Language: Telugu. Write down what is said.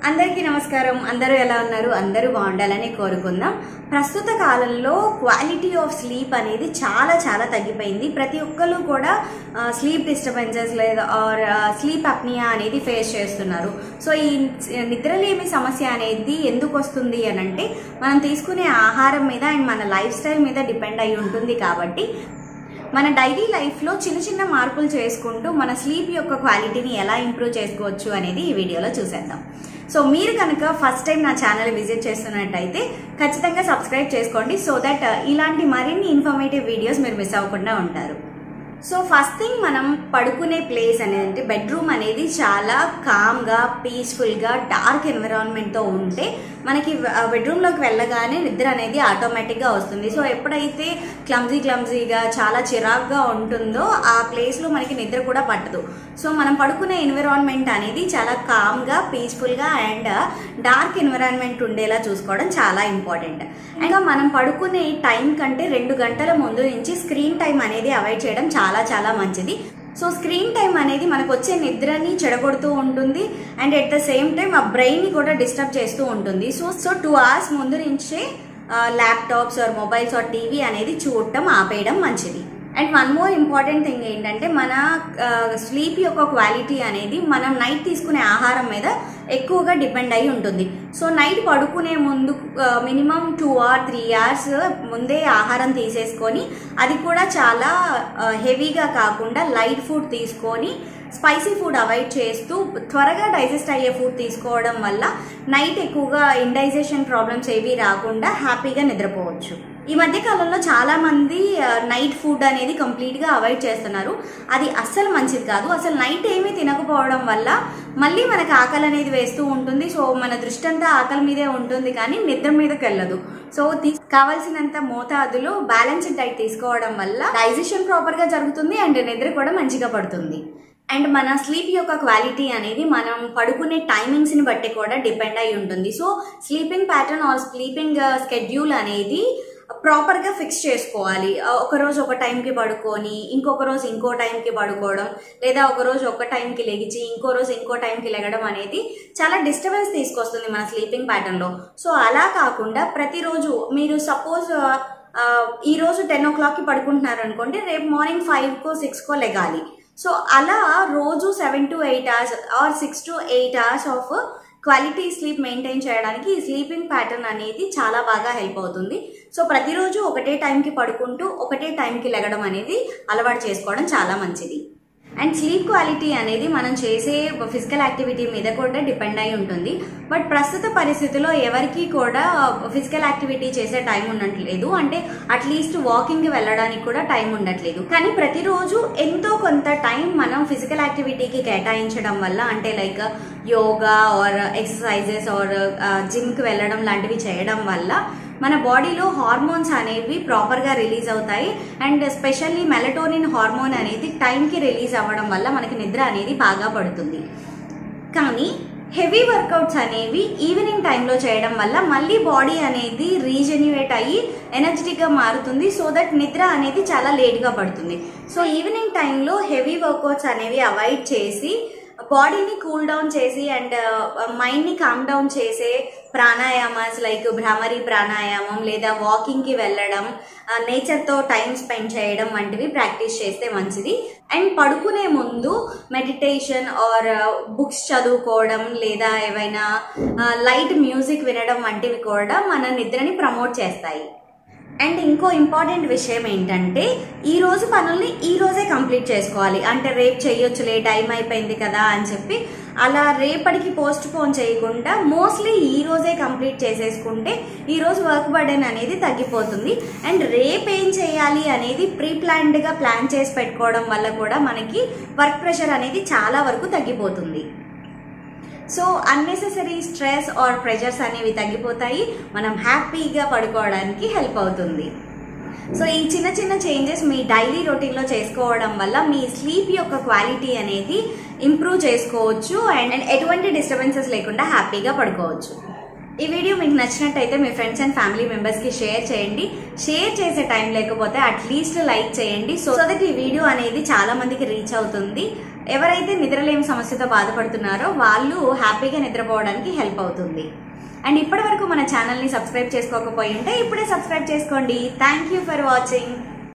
అందరికీ నమస్కారం. అందరూ ఎలా ఉన్నారు? అందరూ బాగుండాలని కోరుకుందాం. ప్రస్తుత కాలంలో క్వాలిటీ ఆఫ్ స్లీప్ అనేది చాలా చాలా తగ్గిపోయింది. ప్రతి ఒక్కరు కూడా స్లీప్ డిస్టర్బెన్సెస్ లేదా ఆర్ స్లీప్ అప్నియా అనేది ఫేస్ చేస్తున్నారు. సో ఈ నిద్రలేమి సమస్య అనేది ఎందుకు వస్తుంది అని అంటే మనం తీసుకునే ఆహారం మీద అండ్ మన లైఫ్ స్టైల్ మీద డిపెండ్ అయి ఉంటుంది. కాబట్టి మన డైలీ లైఫ్లో చిన్న చిన్న మార్పులు చేసుకుంటూ మన స్లీప్ యొక్క క్వాలిటీని ఎలా ఇంప్రూవ్ చేసుకోవచ్చు అనేది ఈ వీడియోలో చూసేద్దాం. సో మీరు కనుక ఫస్ట్ టైం నా ఛానల్ విజిట్ చేస్తున్నట్టయితే ఖచ్చితంగా సబ్స్క్రైబ్ చేసుకోండి, సో దట్ ఇలాంటి మరిన్ని ఇన్ఫర్మేటివ్ వీడియోస్ మీరు మిస్ అవ్వకుండా ఉంటారు. సో ఫస్ట్ థింగ్, మనం పడుకునే ప్లేస్ అనేది బెడ్రూమ్ అనేది చాలా కామ్గా పీస్ఫుల్గా డార్క్ ఎన్విరాన్మెంట్తో ఉంటే మనకి బెడ్రూమ్లోకి వెళ్ళగానే నిద్ర అనేది ఆటోమేటిక్గా వస్తుంది. సో ఎప్పుడైతే క్లమ్జీగా చాలా చిరాగ్గా ఉంటుందో ఆ ప్లేస్లో మనకి నిద్ర కూడా పట్టదు. సో మనం పడుకునే ఎన్విరాన్మెంట్ అనేది చాలా కామ్గా పీస్ఫుల్గా అండ్ డార్క్ ఎన్విరాన్మెంట్ ఉండేలా చూసుకోవడం చాలా ఇంపార్టెంట్. ఇంకా మనం పడుకునే టైం కంటే 2 గంటల ముందు నుంచి స్క్రీన్ టైం అనేది అవాయిడ్ చేయడం చాలా చాలా మంచిది. సో స్క్రీన్ టైం అనేది మనకు వచ్చే నిద్రని చెడగొడుతూ ఉంటుంది and at the same time ఆ బ్రెయిన్ని కూడా డిస్టర్బ్ చేస్తూ ఉంటుంది. సో 2 hours ముందు నుంచే laptops or mobiles or TV అనేది చూడటం ఆపేయడం మంచిది. And one more important thing ఏంటంటే మన స్లీప్ యొక్క క్వాలిటీ అనేది మనం నైట్ తీసుకునే ఆహారం మీద ఎక్కువగా డిపెండ్ అయి ఉంటుంది. సో నైట్ పడుకునే ముందు మినిమం 2 or 3 hours ముందే ఆహారం తీసేసుకొని, అది కూడా చాలా హెవీగా కాకుండా లైట్ ఫుడ్ తీసుకొని స్పైసీ ఫుడ్ అవాయిడ్ చేస్తూ త్వరగా డైజెస్ట్ అయ్యే ఫుడ్ తీసుకోవడం వల్ల నైట్ ఎక్కువగా ఇండైజెషన్ ప్రాబ్లమ్స్ ఏవి రాకుండా హ్యాపీగా నిద్రపోవచ్చు. ఈ మధ్య కాలంలో చాలా మంది నైట్ ఫుడ్ అనేది కంప్లీట్గా అవాయిడ్ చేస్తున్నారు. అది అస్సలు మంచిది కాదు. అసలు నైట్ ఏమీ తినకపోవడం వల్ల మళ్ళీ మనకు ఆకలి అనేది వేస్తూ ఉంటుంది. సో మన దృష్టి అంతా ఆకలి మీదే ఉంటుంది కానీ నిద్ర మీదకి వెళ్ళదు. సో కావాల్సినంత మోతాదులో బ్యాలెన్స్డ్ డైట్ తీసుకోవడం వల్ల డైజెషన్ ప్రాపర్గా జరుగుతుంది అండ్ నిద్ర కూడా మంచిగా పడుతుంది. అండ్ మన స్లీప్ యొక్క క్వాలిటీ అనేది మనం పడుకునే టైమింగ్స్ని బట్టి కూడా డిపెండ్ అయి ఉంటుంది. So sleeping pattern or sleeping schedule అనేది ప్రాపర్గా ఫిక్స్ చేసుకోవాలి. ఒకరోజు ఒక టైంకి పడుకొని ఇంకొక రోజు ఇంకో టైంకి పడుకోవడం, లేదా ఒకరోజు ఒక టైంకి లెగిచి ఇంకో రోజు ఇంకో టైంకి లెగడం అనేది చాలా డిస్టర్బెన్స్ తీసుకొస్తుంది మన స్లీపింగ్ ప్యాటర్న్లో. సో అలా కాకుండా ప్రతిరోజు మీరు సపోజ్ ఈరోజు 10 o'clockకి పడుకుంటున్నారు అనుకోండి, రేపు మార్నింగ్ 5కో 6కో లెగాలి. సో అలా రోజు 7 to 8 hours or 6 to 8 hours of quality sleep maintain చేయడానికి ఈ స్లీపింగ్ ప్యాటర్న్ అనేది చాలా బాగా హెల్ప్ అవుతుంది. సో ప్రతిరోజు ఒకటే టైంకి పడుకుంటూ ఒకటే టైంకి లెగడం అనేది అలవాటు చేసుకోవడం చాలా మంచిది. అండ్ స్లీప్ క్వాలిటీ అనేది మనం చేసే ఫిజికల్ యాక్టివిటీ మీద కూడా డిపెండ్ అయి ఉంటుంది. బట్ ప్రస్తుత పరిస్థితిలో ఎవరికి కూడా ఫిజికల్ యాక్టివిటీ చేసే టైం ఉండట్లేదు. అంటే అట్లీస్ట్ వాకింగ్కి వెళ్ళడానికి కూడా టైం ఉండట్లేదు. కానీ ప్రతిరోజు ఎంతో కొంత టైం మనం ఫిజికల్ యాక్టివిటీకి కేటాయించడం వల్ల, అంటే like yoga or exercises or జిమ్కి వెళ్ళడం లాంటివి చేయడం వల్ల మన బాడీలో హార్మోన్స్ అనేవి ప్రాపర్గా రిలీజ్ అవుతాయి. అండ్ స్పెషల్లీ మెలటోనిన్ హార్మోన్ అనేది టైంకి రిలీజ్ అవ్వడం వల్ల మనకి నిద్ర అనేది బాగా పడుతుంది. కానీ హెవీ వర్కౌట్స్ అనేవి ఈవినింగ్ టైంలో చేయడం వల్ల మళ్ళీ బాడీ అనేది రీజెన్యువేట్ అయ్యి ఎనర్జెటిక్గా మారుతుంది. సో దట్ నిద్ర అనేది చాలా లేట్గా పడుతుంది. సో ఈవినింగ్ టైంలో హెవీ వర్కౌట్స్ అనేవి అవాయిడ్ చేసి బాడీని కూల్ డౌన్ చేసి అండ్ మైండ్ని కామ్ డౌన్ చేసే ప్రాణాయామాస్ లైక్ భ్రామరి ప్రాణాయామం, లేదా వాకింగ్కి వెళ్ళడం, నేచర్తో టైం స్పెండ్ చేయడం వంటివి ప్రాక్టీస్ చేస్తే మంచిది. అండ్ పడుకునే ముందు మెడిటేషన్ ఆర్ బుక్స్ చదువుకోవడం, లేదా ఏవైనా లైట్ మ్యూజిక్ వినడం వంటివి కూడా మన నిద్రని ప్రమోట్ చేస్తాయి. అండ్ ఇంకో ఇంపార్టెంట్ విషయం ఏంటంటే ఈ రోజు పనుల్ని ఈ రోజే కంప్లీట్ చేసుకోవాలి. అంటే రేపు చేయొచ్చులే, టైం అయిపోయింది కదా అని చెప్పి అలా రేపటికి పోస్ట్ పోన్ చేయకుండా మోస్ట్లీ ఈ రోజే కంప్లీట్ చేసేసుకుంటే ఈ రోజు వర్క్ బర్డెన్ అనేది తగ్గిపోతుంది. అండ్ రేపు ఏం చేయాలి అనేది ప్లాన్ చేసి పెట్టుకోవడం వల్ల కూడా మనకి వర్క్ ప్రెషర్ అనేది చాలా వరకు తగ్గిపోతుంది. So unnecessary stress or pressures అనేవి తగ్గిపోతాయి. మనం హ్యాపీగా పడుకోవడానికి హెల్ప్ అవుతుంది. సో ఈ చిన్న చిన్న చేంజెస్ మీ డైలీ రొటీన్లో చేసుకోవడం వల్ల మీ స్లీప్ యొక్క క్వాలిటీ అనేది ఇంప్రూవ్ చేసుకోవచ్చు అండ్ ఎటువంటి డిస్టర్బెన్సెస్ లేకుండా హ్యాపీగా పడుకోవచ్చు. ఈ వీడియో మీకు నచ్చినట్టయితే మీ ఫ్రెండ్స్ అండ్ ఫ్యామిలీ మెంబర్స్ కి షేర్ చేయండి. షేర్ చేసే టైం లేకపోతే అట్లీస్ట్ లైక్ చేయండి. సో దట్ ఈ వీడియో అనేది చాలా మందికి రీచ్ అవుతుంది. ఎవరైతే నిద్రలేమి సమస్యతో బాధపడుతున్నారో వాళ్ళు హ్యాపీగా నిద్రపోవడానికి హెల్ప్ అవుతుంది. అండ్ ఇప్పటి వరకు మన ఛానల్ని సబ్స్క్రైబ్ చేసుకోకపోయి ఉంటే ఇప్పుడే సబ్స్క్రైబ్ చేసుకోండి. Thank you for watching.